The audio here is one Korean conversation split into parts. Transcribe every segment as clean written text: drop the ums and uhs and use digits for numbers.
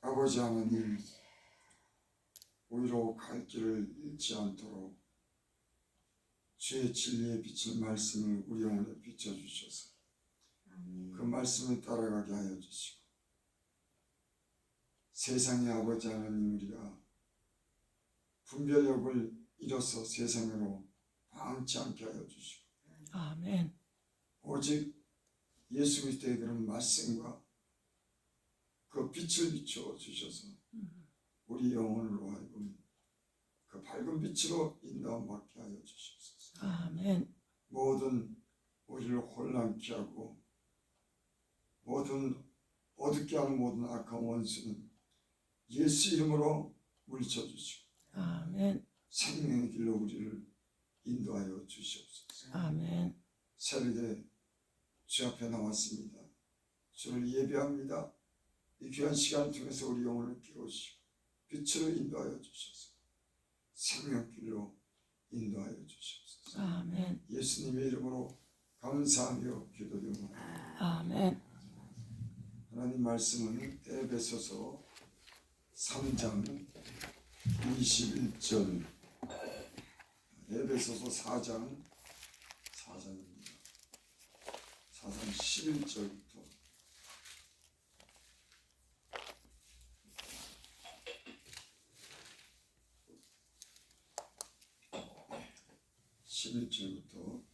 아버지 하나님, 우리로 갈 길을 잃지 않도록 주의 진리에 비친 말씀을 우리 영혼에 비춰주셔서 그 말씀을 따라가게 하여 주시고, 세상의 아버지 하나님, 우리가 분별력을 잃어서 세상으로 방치 않게 하여 주시고, 아멘. 오직 예수 그리스도의 그런 말씀과 그 빛을 비춰 주셔서 우리 영혼으로 하여금 그 밝은 빛으로 인도함 받게 하여 주시옵소서. 아멘. 모든 우리를 혼란케 하고 모든 어둡게 하는 모든 악한 원수는 예수 이름으로 물리쳐 주시고 아멘. 생명의 길로 우리를 인도하여 주시옵소서. 아멘. 새벽에 주 앞에 나왔습니다. 주를 예배합니다. 이 귀한 시간을 통해서 우리 영혼을 깨우시고 빛으로 인도하여 주셔서 생명길로 인도하여 주시옵소서. 아멘. 예수님의 이름으로 감사하며 기도드립니다. 아멘. 하나님 말씀은 에베소서 3장 21절, 에베소서 4장 4장입니다. 4장 11절부터 11절부터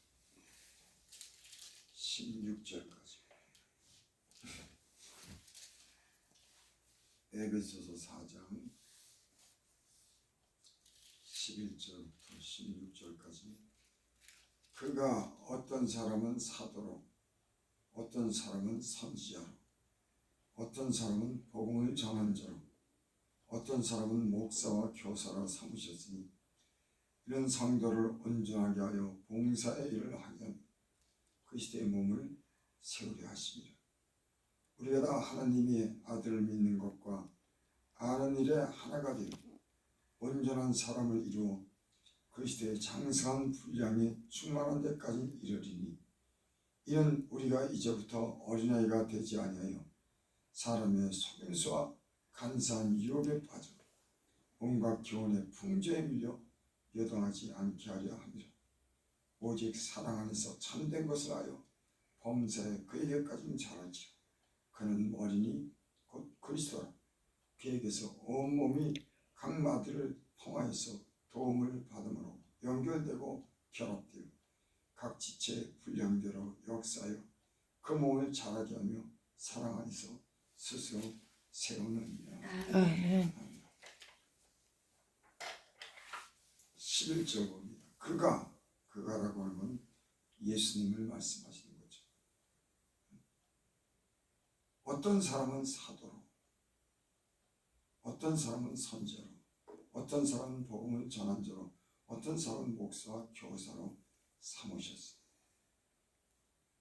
16절까지. 에베소서 4장 11절부터 16절까지. 그가 어떤 사람은 사도로, 어떤 사람은 선지자로, 어떤 사람은 복음을 전한 자로, 어떤 사람은 목사와 교사라 삼으셨으니 이런 성도를 온전하게 하여 봉사의 일을 하여 그리스도의 몸을 세우려 하심이라. 우리가 다 하나님의 아들을 믿는 것과 아는 일에 하나가 되어 온전한 사람을 이루어 그리스도의 장성한 분량에 충만한 데까지 이르리니, 이는 우리가 이제부터 어린아이가 되지 아니하여 사람의 속임수와 간사한 유혹에 빠져 온갖 교훈의 풍조에 밀려 여동하지 않게 하려 함이라. 오직 사랑 안에서 참된 것을 하여 범사에 그에게까지는 자랄지라. 그는 머리니 곧 그리스도라. 그에게서 온몸이 각 마디를 통하여서 도움을 받음으로 연결되고 결합되어 각 지체의 분량대로 역사하여 그 몸을 자라게 하며 사랑 안에서 스스로 세우느니라. 아멘. 11절 봅니다. 그가라고 하는 건 예수님을 말씀하시는 거죠. 어떤 사람은 사도로, 어떤 사람은 선지자로, 어떤 사람은 복음을 전한 자로, 어떤 사람은 목사와 교사로 삼으셨어요.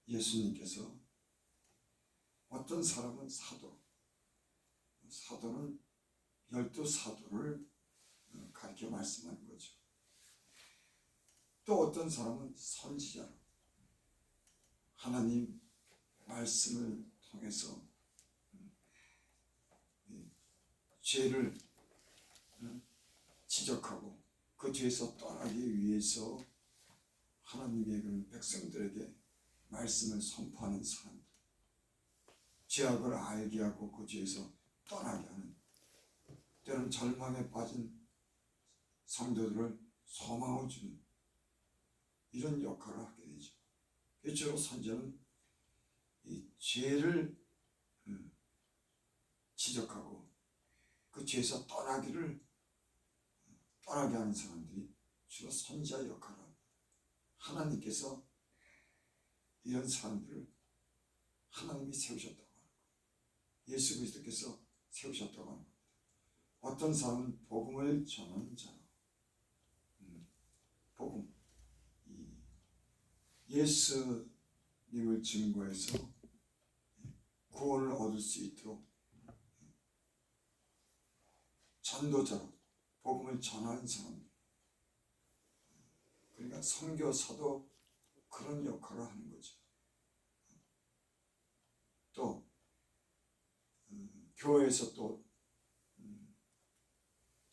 예수님께서 어떤 사람은 사도로, 사도는 12사도를 가르쳐 말씀하는 거죠. 또 어떤 사람은 선지자로, 하나님 말씀을 통해서 죄를 지적하고 그 죄에서 떠나기 위해서 하나님의 그 백성들에게 말씀을 선포하는 사람들, 죄악을 알게 하고 그 죄에서 떠나게 하는, 때로는 절망에 빠진 성도들을 소망을 주는 이런 역할을 하게 되죠. 주로 선지자는 이 죄를 지적하고 그 죄에서 떠나게 하는 사람들이 주로 선지자 역할을 합니다. 하나님께서 이런 사람들을 하나님이 세우셨다고 하는 거예요. 예수 그리스도께서 세우셨다고 하는 겁니다. 어떤 사람은 복음을 전하는 자로, 복음, 예수님을 증거해서 구원을 얻을 수 있도록 전도자로 복음을 전하는 사람, 그러니까 선교사도 그런 역할을 하는 거죠. 또 교회에서 또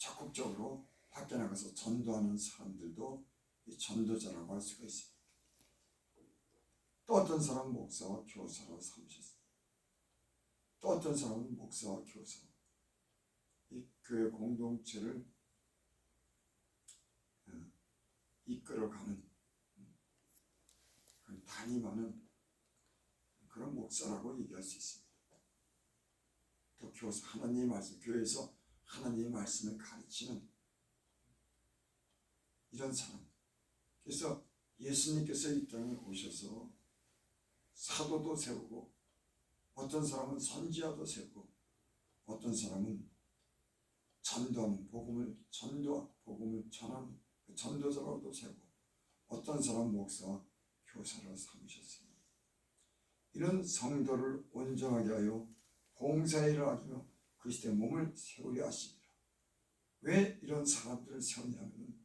적극적으로 밖에 나가서 전도하는 사람들도 이 전도자라고 할 수가 있습니다. 또 어떤 사람은 목사와 교사로 삼으셨습니다. 또 어떤 사람은 목사와 교사, 이 교회 공동체를 이끌어가는, 담임하는 그런 목사라고 얘기할 수 있습니다. 또 교사, 하나님의 말씀, 교회에서 하나님의 말씀을 가르치는 이런 사람. 그래서 예수님께서 이 땅에 오셔서 사도도 세우고, 어떤 사람은 선지자도 세우고, 어떤 사람은 전도하는, 복음을 전하는 전도자로도 세우고, 어떤 사람은 목사와 교사로 삼으셨습니다. 이런 성도를 온전하게 하여 봉사의 일을 하며 그리스도의 몸을 세우려 하시니라. 왜 이런 사람들을 세우냐면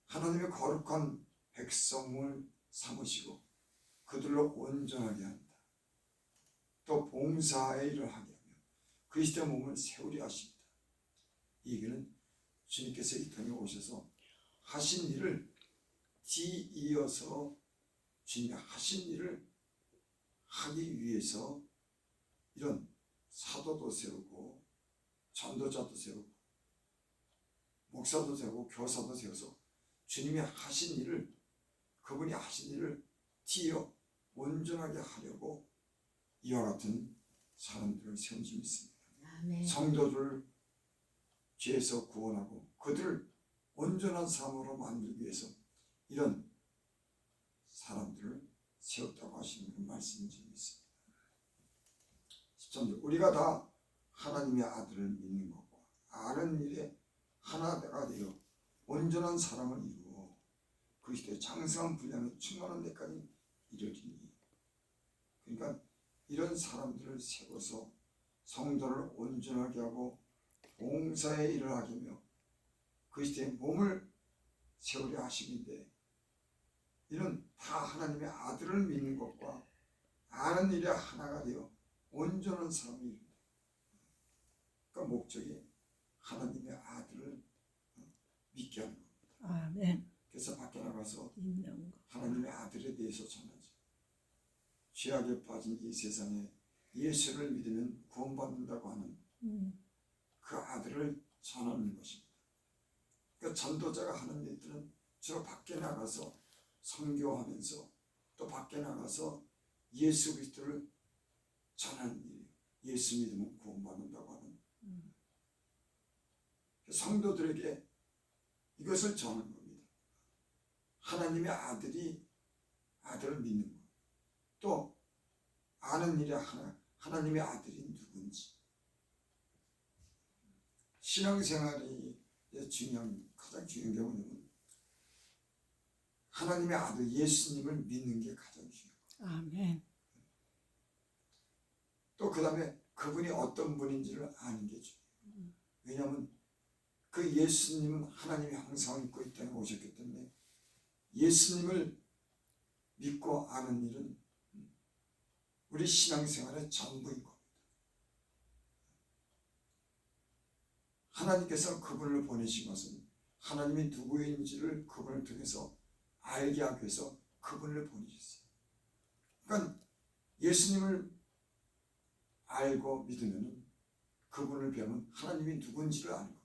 하나님의 거룩한 백성을 삼으시고 그들로 온전하게 한다. 또 봉사의 일을 하게 하며 그리스도의 몸을 세우려 하십니다. 이 얘기는 주님께서 이 땅에 오셔서 하신 일을 뒤이어서 주님이 하신 일을 하기 위해서 이런 사도도 세우고 전도자도 세우고 목사도 세우고 교사도 세워서 주님이 하신 일을, 그분이 하신 일을 뒤이어 온전하게 하려고 이와 같은 사람들을 세운 줄 믿습니다. 아멘. 성도들을 죄에서 구원하고 그들을 온전한 삶으로 만들기 위해서 이런 사람들을 세웠다고 하시는 말씀인 줄 믿습니다. 13절, 우리가 다 하나님의 아들을 믿는 것과 아는 일에 하나가 되어 온전한 사람을 이루어 그리스도의 장성한 분량에 충만한 데까지 이르리니. 그러니까 이런 사람들을 세워서 성도를 온전하게 하고 봉사의 일을 하기며 그리스도의 몸을 세우려 하심인데, 이는 다 하나님의 아들을 믿는 것과 아는 일에 하나가 되어 온전한 사람이 이룬다. 그러니까 목적이 하나님의 아들을 믿게 하는 겁니다. 아멘. 그래서 밖에 나가서 믿는 것. 하나님의 아들에 대해서 전하죠. 죄악에 빠진 이 세상에 예수를 믿으면 구원받는다고 하는 그 아들을 전하는 것입니다. 그러니까 전도자가 하는 일들은 주로 밖에 나가서 선교하면서 또 밖에 나가서 예수 그리스도를 전하는 일이에요. 예수 믿으면 구원받는다고 하는 성도들에게 이것을 전하는 겁니다. 하나님의 아들을 믿는 것, 또 아는 일이 하나님의 아들이 누군지. 신앙생활이 가장 중요한 게 뭐냐면 하나님의 아들 예수님을 믿는 게 가장 중요해요. 아멘. 또 그 다음에 그분이 어떤 분인지를 아는 게 중요해요. 왜냐하면 그 예수님은 하나님의 형상을 입고 이 땅에 오셨기 때문에 예수님을 믿고 아는 일은 우리 신앙생활의 전부인 겁니다. 하나님께서 그분을 보내신 것은 하나님이 누구인지를 그분을 통해서 알게 하기 위해서 그분을 보내셨어요. 그러니까 예수님을 알고 믿으면 그분을 배우면 하나님이 누군지를 아는 겁니다.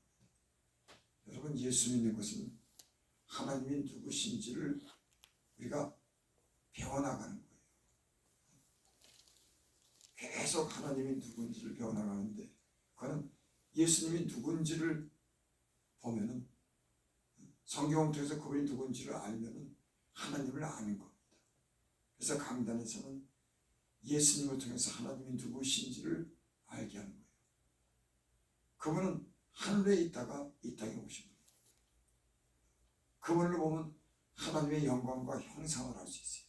여러분, 예수 믿는 것은 하나님이 누구신지를 우리가 배워나가는 거예요. 계속 하나님이 누군지를 배워나가는데, 그거는 예수님이 누군지를 보면은, 성경을 통해서 그분이 누군지를 알면은 하나님을 아는 겁니다. 그래서 강단에서는 예수님을 통해서 하나님이 누구신지를 알게 하는 거예요. 그분은 하늘에 있다가 이 땅에 오신 분입니다. 그분을 보면 하나님의 영광과 형상을 알 수 있어요.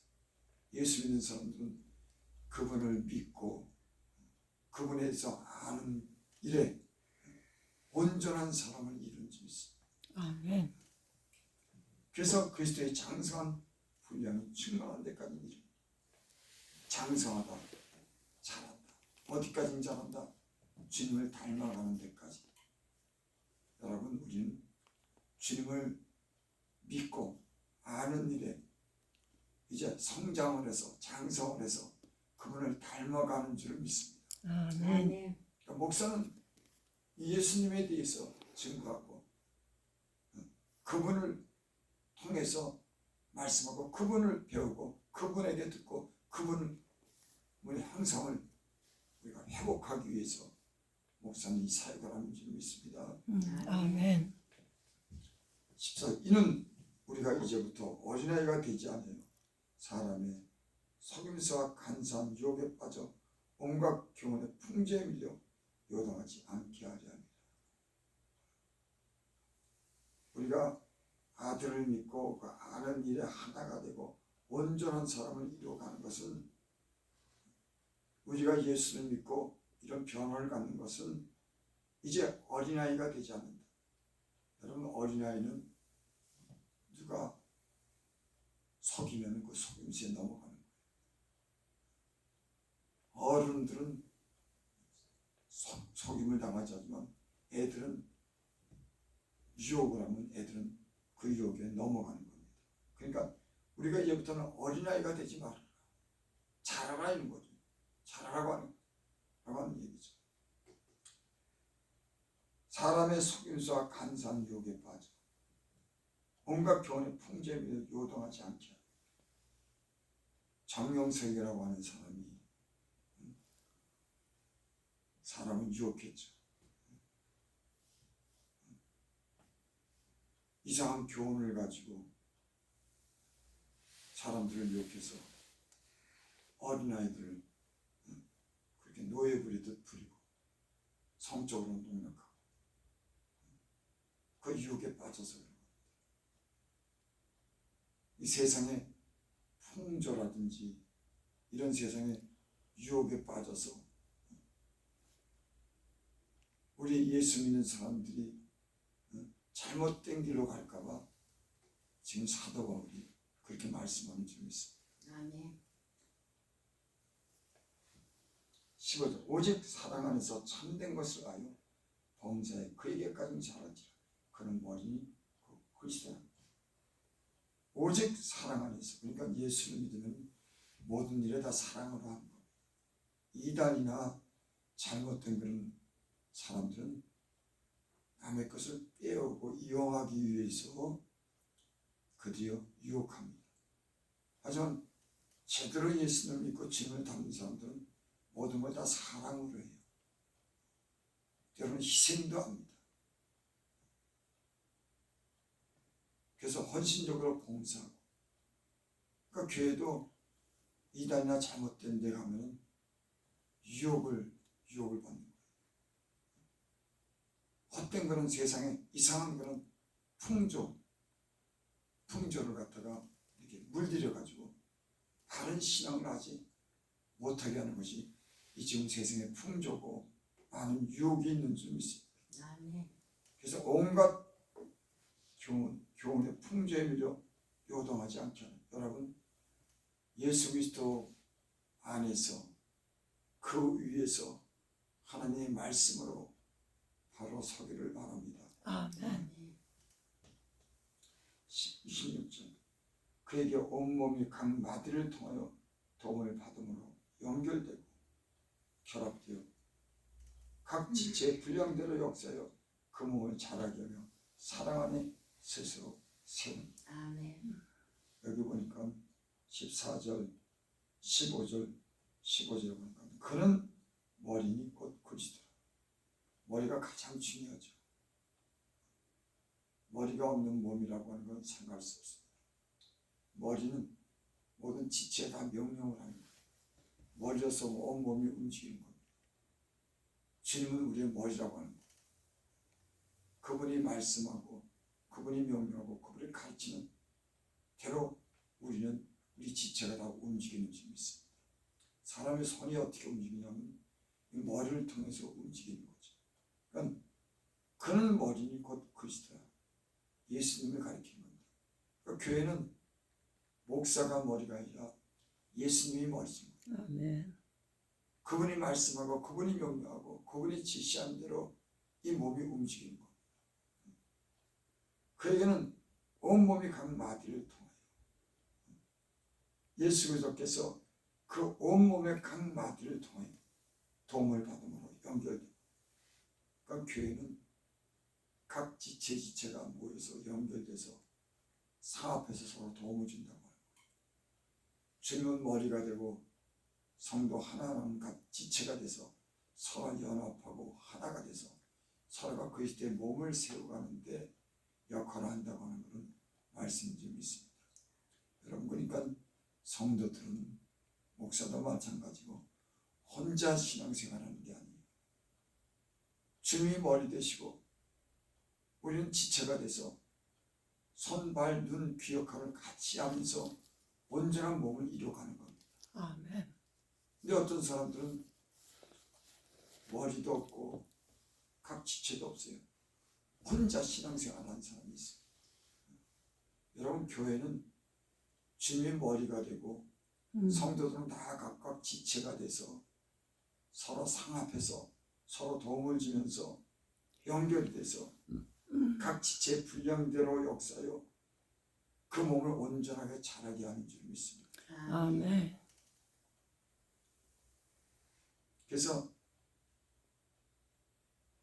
예수 믿는 사람들은 그분을 믿고 그분에 대해서 아는 일에 온전한 사람을 이룬 줄 믿습니다. 아멘. 그래서 그리스도의 장성한 분량이 충만한 데까지 이릅니다. 장성하다, 잘한다. 어디까지 잘한다? 주님을 닮아가는 데까지. 여러분, 우리는 주님을 믿고 아는 일에 이제 성장을 해서 장성을 해서 그분을 닮아가는 줄 믿습니다. 아멘. 아멘. 그러니까 목사는 예수님에 대해서 증거하고 그분을 통해서 말씀하고 그분을 배우고 그분에게 듣고 그분의 형상을 우리가 회복하기 위해서 목사는 이 사역을 하는 줄 믿습니다. 아멘. 14. 이는 우리가 이제부터 어린아이가 되지 않아요. 사람의 속임수와 간사한 유혹에 빠져 온갖 교훈의 풍조에 밀려 요동하지 않게 하려 합니다. 우리가 아들을 믿고 그 아는 일에 하나가 되고 온전한 사람을 이루어가는 것은, 우리가 예수를 믿고 이런 변화를 갖는 것은 이제 어린아이가 되지 않는다. 여러분, 어린아이는 누가 속이면 그 속임수에 넘어가는 거예요. 어른들은 속임을 당하지 않지만 애들은 유혹을 하면 애들은 그 유혹에 넘어가는 겁니다. 그러니까 우리가 이제부터는 어린아이가 되지 말아라. 자라라 이런 거죠. 자라라고 하는 얘기죠. 사람의 속임수와 간사한 유혹에 빠져 온갖 교훈의 풍조에 밀려 요동하지 않게 하라. 정명석이라고 하는 사람이 사람을 유혹했죠. 이상한 교훈을 가지고 사람들을 유혹해서 어린아이들을 그렇게 노예 부리듯 부리고 성적으로 농락하고 그 유혹에 빠져서 그런 겁니다. 이 세상의 풍조라든지 이런 세상의 유혹에 빠져서 우리 예수 믿는 사람들이 잘못된 길로 갈까봐 지금 사도 바울이 그렇게 말씀하는 줄 믿습니다. 아멘. 15절. 오직 사랑 안에서 참된 것을 아요 범사에 그에게까지 자라지라. 그는 머리니 그리스도라. 오직 사랑 안에서, 그러니까 예수를 믿으면 모든 일에 다 사랑으로 하는 겁니다. 이단이나 잘못된 그런 사람들은 남의 것을 빼오고 이용하기 위해서 그들이여 유혹합니다. 하지만 제대로 예수를 믿고 주님을 닮는 사람들은 모든 걸 다 사랑으로 해요. 때로는 희생도 합니다. 그래서 헌신적으로 봉사하고, 그러니까 교회도 이단이나 잘못된 데 가면 유혹을 받는 거예요. 헛된 그런 세상에 이상한 그런 풍조를 갖다가 이렇게 물들여 가지고 바른 신앙을 하지 못하게 하는 것이 이 지금 세상의 풍조고 많은 유혹이 있는 줄 믿습니다. 아멘. 그래서 온갖 교훈의 풍조에 밀려 요동하지 않게 하는, 여러분, 예수 그리스도 안에서 그 위에서 하나님의 말씀으로 바로 서기를 바랍니다. 아멘. 아멘. 26절. 그에게 온몸이 각 마디를 통하여 도움을 받음으로 연결되고 결합되어 각 지체의 분량대로 역사하여 그 몸을 자라게 하며 사랑 안에 스스로 세운. 아멘. 여기 보니까 14절, 15절 보니까 그는 머리니 곧 그리스도라. 머리가 가장 중요하죠. 머리가 없는 몸이라고 하는 건 생각할 수 없습니다. 머리는 모든 지체에 다 명령을 하는 거예요. 머리로서 온 몸이 움직이는 겁니다. 주님은 우리의 머리라고 하는 거예요. 그분이 말씀하고 그분이 명령하고 그분이 가르치는 대로 우리는 우리 지체가 다 움직이는 줄 믿습니다. 사람의 손이 어떻게 움직이냐면 이 머리를 통해서 움직이는 거죠. 그러니까 그는 머리니 곧 그리스도라. 예수님을 가리키는 겁니다. 그러니까 교회는 목사가 머리가 아니라 예수님이 머리입니다. 아멘. 그분이 말씀하고 그분이 명령하고 그분이 지시한 대로 이 몸이 움직이는 겁니다. 그에게는 온몸이 각 마디를 통하여 예수 그리스도께서 그 온몸의 각 마디를 통해 도움을 받음으로 연결됩니다. 그러니까 교회는 각 지체가 모여서 연결돼서 사업해서 서로 도움을 준다고 합니다. 주님은 머리가 되고 성도 하나는 각 지체가 돼서 서로 연합하고 하나가 돼서 서로가 그리스도의 몸을 세워가는데 역할을 한다고 하는 그런 말씀이 좀 있습니다. 여러분, 그러니까 성도들은 목사도 마찬가지고 혼자 신앙생활하는 게 아니에요. 주님이 머리 되시고 우리는 지체가 돼서 손, 발, 눈, 귀 역할을 같이 하면서 온전한 몸을 이루어가는 겁니다. 아멘. 근데 어떤 사람들은 머리도 없고 각 지체도 없어요. 혼자 신앙생활하는 사람이 있어요. 여러분, 교회는 주님의 머리가 되고 성도들은 다 각각 지체가 돼서 서로 상합해서 서로 도움을 주면서 연결돼서 각 지체의 분량대로 역사요 그 몸을 온전하게 자라게 하는 줄 믿습니다. 아멘. 그래서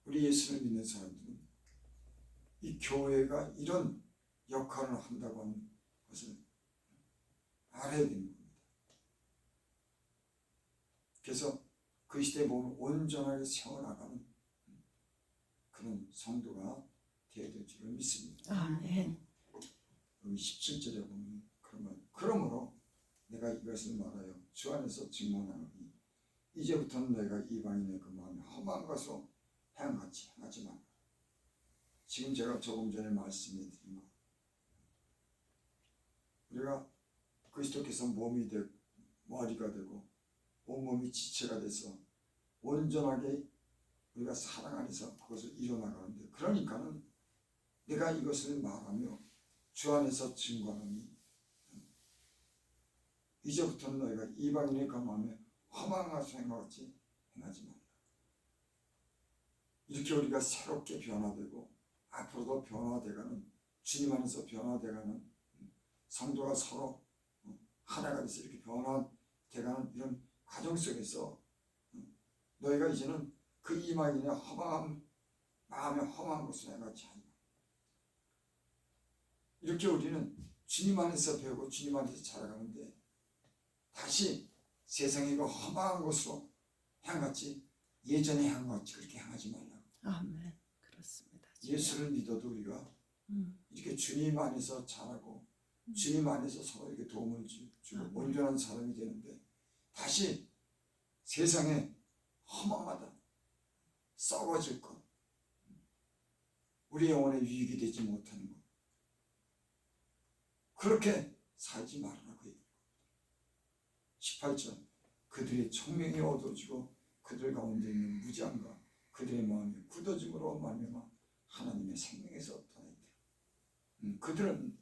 우리 예수를 믿는 사람들은 이 교회가 이런 역할을 한다고 하는 것을 알아야 되는 겁니다. 그래서 그 시대의 몸을 온전하게 세워나가는 그런 성도가 되어야 될 줄을 믿습니다. 아멘. 여기 17절에 보면 그러므로 내가 이것을 말하여 주 안에서 증언하노니 이제부터는 내가 이방인의 그 마음에 험한 것으로 행같이 행하지 말라. 지금 제가 조금 전에 말씀해 드린 것, 우리가 그리스도께서 몸이 되고 머리가 되고 온몸이 지체가 돼서 온전하게 우리가 사랑 안에서 그것을 이뤄나가는데, 그러니까는 내가 이것을 말하며 주 안에서 증거하니 이제부터는 너희가 이방인의 그 마음에 허망하서 행하지 행하지 말라. 이렇게 우리가 새롭게 변화되고 앞으로도 변화되가는, 주님 안에서 변화되가는 성도가 서로 하나가 돼서 이렇게 변화되가는 이런 과정 속에서 너희가 이제는 그 이방인의 허망한 마음에 험한 것을 행하지 않아. 이렇게 우리는 주님 안에서 배우고 주님 안에서 자라가는데 다시 세상의 그 험한 것으로 향같이 예전에 향같이 그렇게 향하지 말라고. 아멘. 그렇습니다. 예수를 믿어도 우리가 이렇게 주님 안에서 자라고 주님 안에서 서로 이렇게 도움을 주고 온전한 사람이 되는데 다시 세상에 허망하다, 썩어질 것, 우리 영혼에 유익이 되지 못하는 것, 그렇게 살지 말라고 얘기합니다. 18절 그들의 청명이 어두워지고 그들 가운데 있는 무지함과 그들의 마음이 굳어짐으로 말미암아 하나님의 생명에서 떠나있더라. 그들은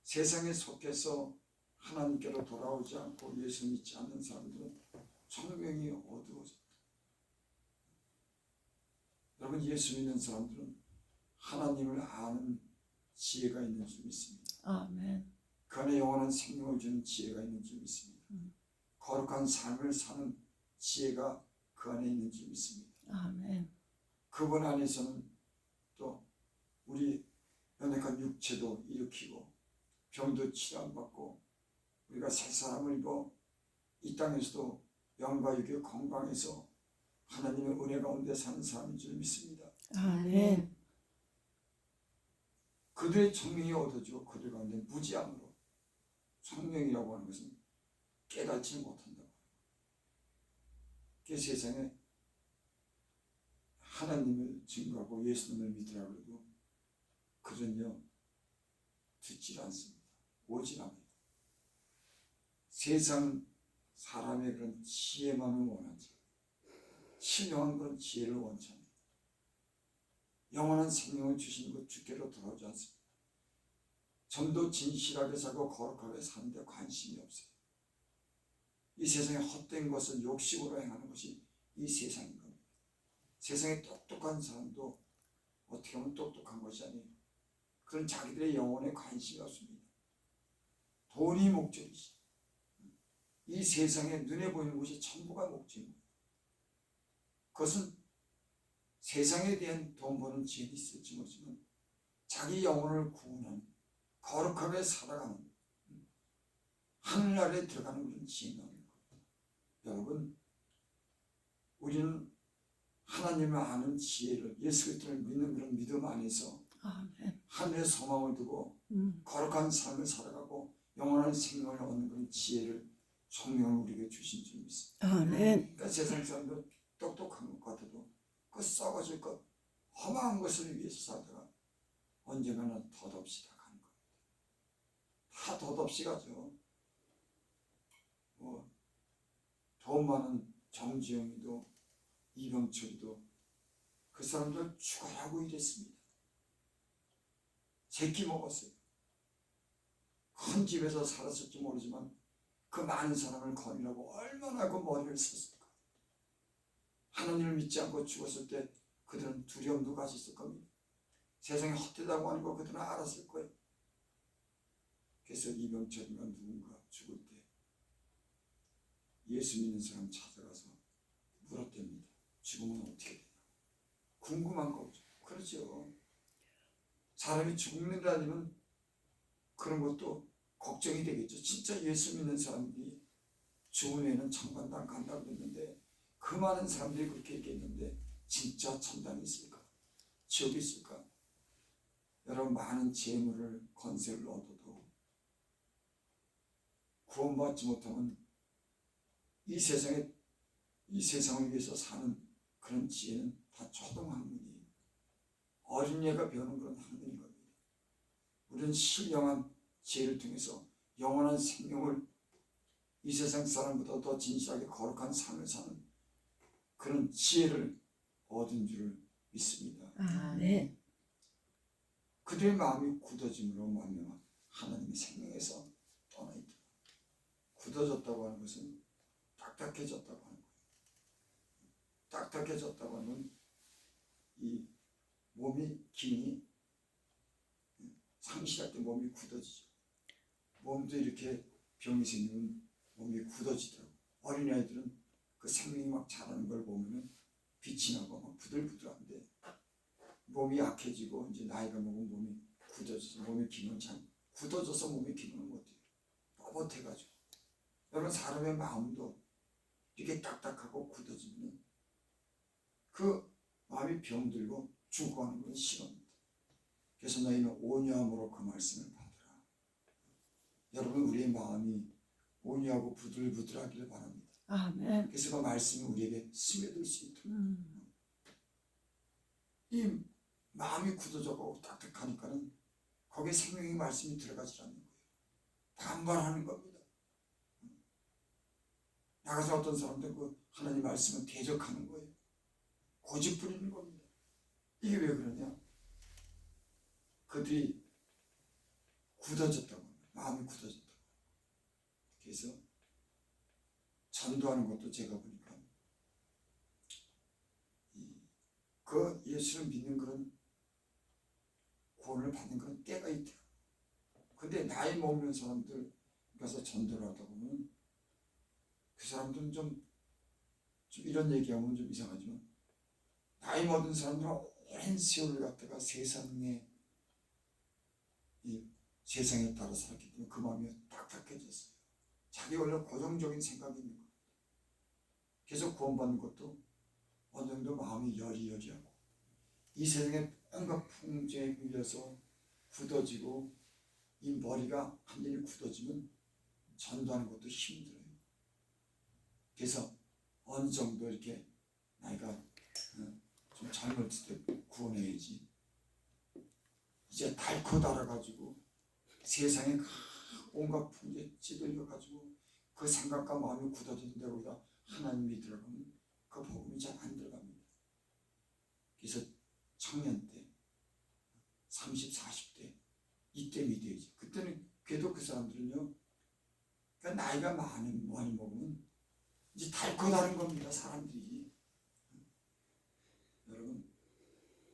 세상에 속해서 하나님께로 돌아오지 않고 예수 믿지 않는 사람들은 청명이 어두워졌다. 여러분, 예수 믿는 사람들은 하나님을 아는 지혜가 있는 줄 믿습니다. 아멘. 그 안에 영원한 생명을 주는 지혜가 있는 줄 믿습니다. 거룩한 삶을 사는 지혜가 그 안에 있는 줄 믿습니다. 아멘. 그분 안에서는 또 우리 연약한 육체도 일으키고 병도 치료 안 받고 우리가 새 사람을 입어 이 땅에서도 영과 육의 건강해서 하나님의 은혜 가운데 사는 사람인 줄 믿습니다. 아멘. 그들의 청명이 얻어지고 그들 가운데 무지함으로, 청명이라고 하는 것은 깨닫지 못한다고. 그 세상에 하나님을 증거하고 예수님을 믿으라고 해도 그전요 듣지 않습니다. 오질 않아요. 세상 사람의 그런 지혜만을 원하지, 신령한 그런 지혜를 원치 않아요. 영원한 생명을 주시는 것 주께로 돌아오지 않습니다. 좀더 진실하게 살고 거룩하게 사는데 관심이 없어요. 이 세상에 헛된 것을 욕심으로 행하는 것이 이 세상인 겁니다. 세상에 똑똑한 사람도 어떻게 보면 똑똑한 것이 아니에요. 그런 자기들의 영혼에 관심이 없습니다. 돈이 목적이지. 이 세상에 눈에 보이는 것이 전부가 목적입니다. 그것은 세상에 대한 돈 버는 지혜는 있을지 모르지만 자기 영혼을 구원하는 거룩하게 살아가는 하늘나라에 들어가는 그런 지혜는 없는 겁니다. 여러분, 우리는 하나님을 아는 지혜를, 예수 그리스도를 믿는 그런 믿음 안에서 아멘. 하늘의 소망을 두고 거룩한 삶을 살아가고 영원한 생명을 얻는 그런 지혜를 성령을 우리에게 주신 줄 믿습니다. 아멘. 그러니까 세상 사람들 똑똑한 것 같아도 그 썩어질 것, 험한 것을 위해서 살다가 언젠가는 덧없이 다 가는 겁니다. 다 덧없이 가죠. 뭐 돈 많은 정지영이도 이병철이도 그 사람들 죽어라고 일했습니다. 새끼 먹었어요. 큰 집에서 살았을지 모르지만 그 많은 사람을 거느라고 얼마나 그 머리를 썼을까. 하나님을 믿지 않고 죽었을 때 그들은 두려움도 가졌을 겁니다. 세상에 헛되다고 하는 거 그들은 알았을 거예요. 그래서 이병철이가 누군가 죽을 때 예수 믿는 사람 찾아가서 물었답니다. 죽으면 어떻게 되냐. 궁금한 거죠. 그렇죠. 사람이 죽는다면 그런 것도 걱정이 되겠죠. 진짜 예수 믿는 사람들이 죽은 후에는 천국에 간다고 그랬는데 그 많은 사람들이 그렇게 얘기했는데 진짜 천당이 있을까? 지옥이 있을까? 여러분, 많은 재물을 건세를 얻어도 구원받지 못하면 이 세상을 위해서 사는 그런 지혜는 다 초등학문이에요. 어린애가 배우는 그런 학문인 겁니다. 우리는 신령한 지혜를 통해서 영원한 생명을 이 세상 사람보다 더 진실하게 거룩한 삶을 사는 그런 지혜를 얻은 줄을 믿습니다. 아멘. 그들의 마음이 굳어짐으로 말미암아 하나님의 생명에서 떠나 있다. 굳어졌다고 하는 것은 딱딱해졌다고 하는 거예요. 딱딱해졌다고 하면 이 몸이 기능이 상실할 때 몸이 굳어지죠. 몸도 이렇게 병이 생기면 몸이 굳어지더라고요. 어린아이들은 그 생명이 막 자라는 걸 보면은 빛이 나고 막 부들부들한데 몸이 약해지고 이제 나이가 먹으면 몸이 굳어져서 몸의 기능은 참 굳어져서 몸의 기능을 못해요. 뻣뻣해가지고. 여러분, 사람의 마음도 이렇게 딱딱하고 굳어지면 그 마음이 병들고 죽어가는 건 싫습니다. 그래서 너희는 온유함으로 그 말씀을 받으라. 여러분, 우리의 마음이 온유하고 부들부들하기를 바랍니다. 아멘. 그래서 그 말씀이 우리에게 스며들 수 있도록. 이 마음이 굳어져가고 딱딱하니까는 거기에 생명의 말씀이 들어가지 않는 거예요. 반발하는 겁니다. 나가서 어떤 사람들 그 하나님 말씀을 대적하는 거예요. 고집 부리는 겁니다. 이게 왜 그러냐? 그들이 굳어졌다고 합니다. 마음이 굳어졌다고. 그래서 전도하는 것도 제가 보니까 그 예수를 믿는 그런 구원을 받는 그런 때가 있더라고요. 근데 나이 먹는 사람들 가서 전도를 하다 보면 그 사람들은 좀 이런 얘기하면 좀 이상하지만 나이 먹은 사람들은 오랜 세월을 갖다가 세상에 따라 살았기 때문에 그 마음이 딱딱해졌어요. 자기 원래 고정적인 생각이 있는 거예요. 그래서 구원받는 것도 어느 정도 마음이 여리여리하고 이 세상에 온갖 풍조에 밀려서 굳어지고 이 머리가 완전히 굳어지면 전도하는 것도 힘들어요. 그래서 어느 정도 이렇게 나이가 좀 젊었을 때 구원해야지. 이제 닳고 닳아가지고 세상에 온갖 풍조에 찌들려가지고 그 생각과 마음이 굳어지는 데로다 하나님이 들어가면 그 복음이 잘 안 들어갑니다. 그래서 청년 때 30, 40대 이때 믿어야지. 그때는 그래도 그 사람들은요, 그러니까 나이가 많이 먹으면 이제 닳고 닳은 겁니다. 사람들이. 여러분,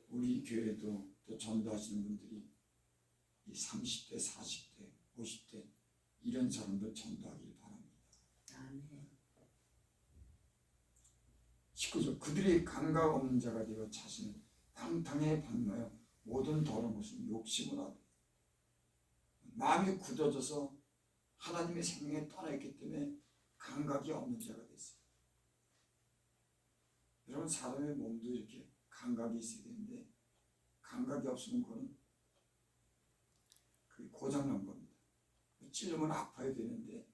우리 교회도 또 전도하시는 분들이 이 30대, 40대, 50대 이런 사람들 전도하길 바랍니다. 아멘. 19절 그들이 감각 없는 자가 되어 자신을 방탕에 방하여 모든 더러운 것은 욕심을 하되 마음이 굳어져서 하나님의 생명에 떠나있기 때문에 감각이 없는 자가 됐어요. 여러분 사람의 몸도 이렇게 감각이 있어야 되는데 감각이 없으면 그거는 그게 고장난 겁니다. 찔르면 아파야 되는데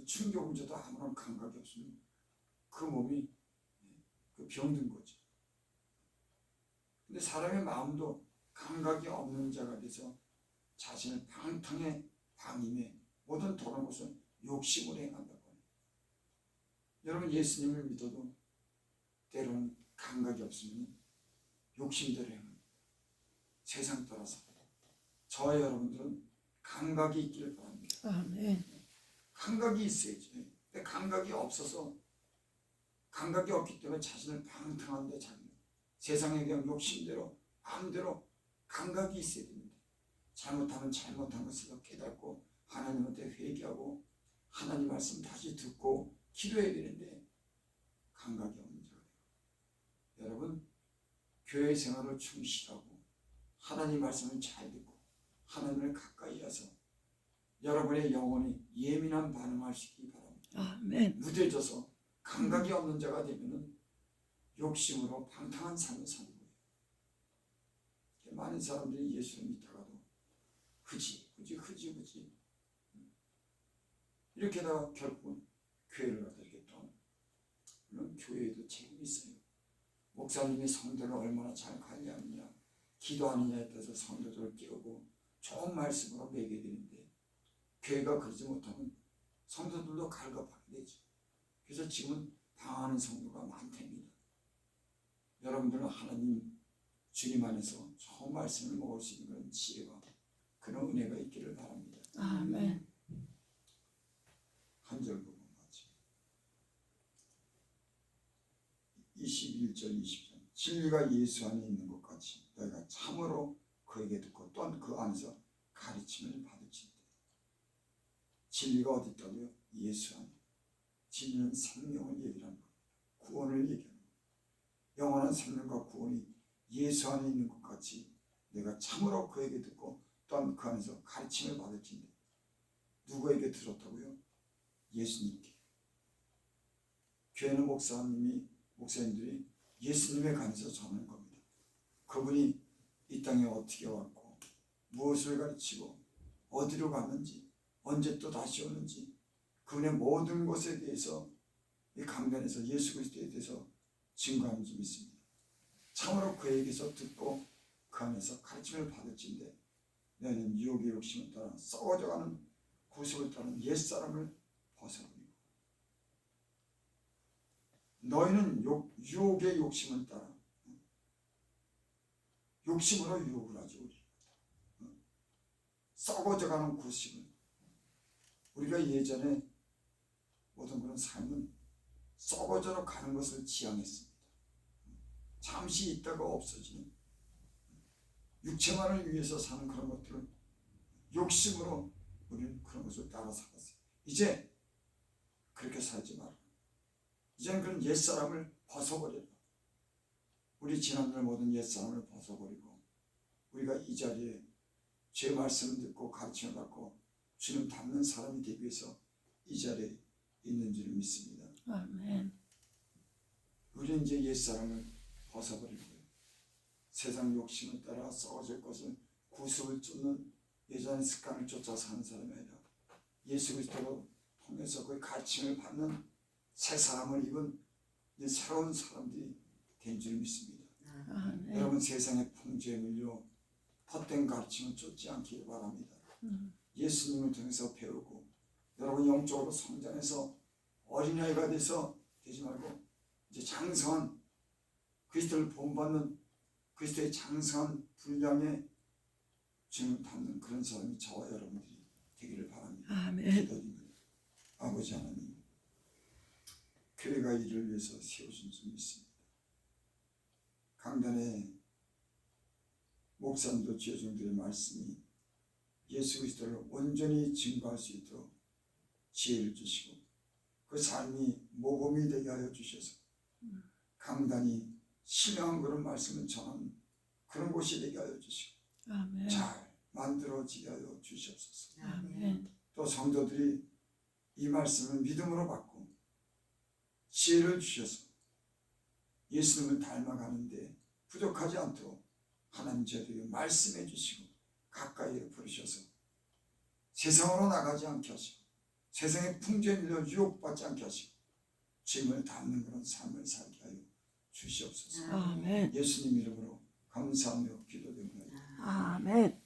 충격을 줘도 아무런 감각이 없으면 그 몸이 그 병든 거죠. 근데 사람의 마음도 감각이 없는 자가 돼서 자신을 방탕에 방임해 모든 더러운 것은 욕심으로 행한다고 해요. 여러분 예수님을 믿어도 때로는 감각이 없으면 욕심대로 행합니다. 세상 따라서 저와 여러분들은 감각이 있기를 바랍니다. 아멘. 감각이 있어야지. 근데 감각이 없어서 감각이 없기 때문에 자신을 방탕한데 자기 세상에 그냥 욕심대로 마음대로 감각이 있어야 됩니다. 잘못하면 잘못한 것을 깨닫고 하나님한테 회개하고 하나님 말씀 다시 듣고 기도해야 되는데 감각이 없는 자가 돼요. 여러분 교회 생활을 충실하고 하나님 말씀을 잘 듣고 하나님을 가까이 해서 여러분의 영혼이 예민한 반응할 수 있기 바랍니다. 아멘. 무뎌져서 감각이 없는 자가 되면은 욕심으로 방탕한 삶을 사는 거예요. 많은 사람들이 예수를 믿다가도 흐지 이렇게 다가 결국은 교회를 갖다 이렇게 떠나. 물론 교회에도 책임이 있어요. 목사님이 성도를 얼마나 잘 관리하느냐, 기도하느냐에 따라서 성도들을 깨우고 좋은 말씀으로 먹여야 되는데 교회가 그러지 못하면 성도들도 갈급하게 되죠. 그래서 지금은 당하는 성도가 많답니다. 여러분들은 하나님 주님 안에서 좋은 말씀을 먹을 수 있는 그런 지혜와 그런 은혜가 있기를 바랍니다. 아멘. 한 절 부분 맞죠. 21절 20절 진리가 예수 안에 있는 것 같이 너희가 참으로 그에게 듣고 또한 그 안에서 가르침을 받을진대. 진리가 어디 있다고요? 예수 안에. 진리는 생명을 얘기하는 겁니다. 구원을 얘기하는 겁니다. 영원한 생명과 구원이 예수 안에 있는 것 같이 내가 참으로 그에게 듣고 또한 그 안에서 가르침을 받을진대. 누구에게 들었다고요? 예수님께. 교회는 목사님들이 예수님에 관해서 전하는 겁니다. 그분이 이 땅에 어떻게 왔고 무엇을 가르치고 어디로 갔는지 언제 또 다시 오는지 그분의 모든 것에 대해서 이 강단에서 예수 그리스도에 대해서 증거하는 줄 믿습니다. 참으로 그에게서 듣고 그 안에서 가르침을 받을진데 너희는 유혹의 욕심을 따라 썩어져가는 구습을 따른 옛사람을 벗어버리고 너희는 유혹의 욕심을 따라 욕심으로 유혹을 하죠. 썩어져가는 구습을 우리가 예전에 모든 그런 삶은 썩어져 가는 것을 지향했습니다. 잠시 있다가 없어지는 육체만을 위해서 사는 그런 것들을 욕심으로 우리는 그런 것을 따라 살았어요. 이제 그렇게 살지 마라. 이제는 그런 옛사람을 벗어버려라. 우리 지난날 모든 옛사람을 벗어버리고 우리가 이 자리에 죄 말씀을 듣고 가르침을 받고 주님 닮는 사람이 되기 위해서 이 자리에 있는 줄 믿습니다. 아멘. 우리는 이제 옛사람을 벗어버리고요. 세상 욕심을 따라 썩어질 것을 구습을 쫓는 예전의 습관을 쫓아 사는 사람이 아니라 예수 그리스도로 통해서 그 가르침을 받는 새 사람을 입은 이제 새로운 사람들이 된 줄 믿습니다. 아멘. 여러분 세상의 풍조에 밀려 헛된 가르침을 쫓지 않기를 바랍니다. 예수님을 통해서 배우고 여러분 영적으로 성장해서 어린아이가 돼서 되지 말고 이제 장성한 그리스도를 본받는 그리스도의 장성한 분량의 주님을 닮는 그런 사람이 저와 여러분들이 되기를 바랍니다. 아멘. 기도드립니다. 아버지 하나님, 교회가 이를 위해서 세우신 줄 믿습니다. 강단에 목사님도 제종들의 말씀이 예수 그리스도를 온전히 증거할 수 있도록 지혜를 주시고 그 삶이 모범이 되게 하여 주셔서 강단이 신앙한 그런 말씀을 전하는 그런 곳이 되게 하여 주시고 아멘. 잘 만들어지게 하여 주시옵소서. 아멘. 또 성도들이 이 말씀을 믿음으로 받고 지혜를 주셔서 예수님을 닮아가는데 부족하지 않도록 하나님 저희에게 말씀해 주시고 가까이에 부르셔서 세상으로 나가지 않게 하시고 세상의 풍조에 밀려 유혹받지 않게 하시고 짐을 담는 그런 삶을 살게 하여 주시옵소서. 아멘. 예수님 이름으로 감사하며 기도드립니다. 아멘.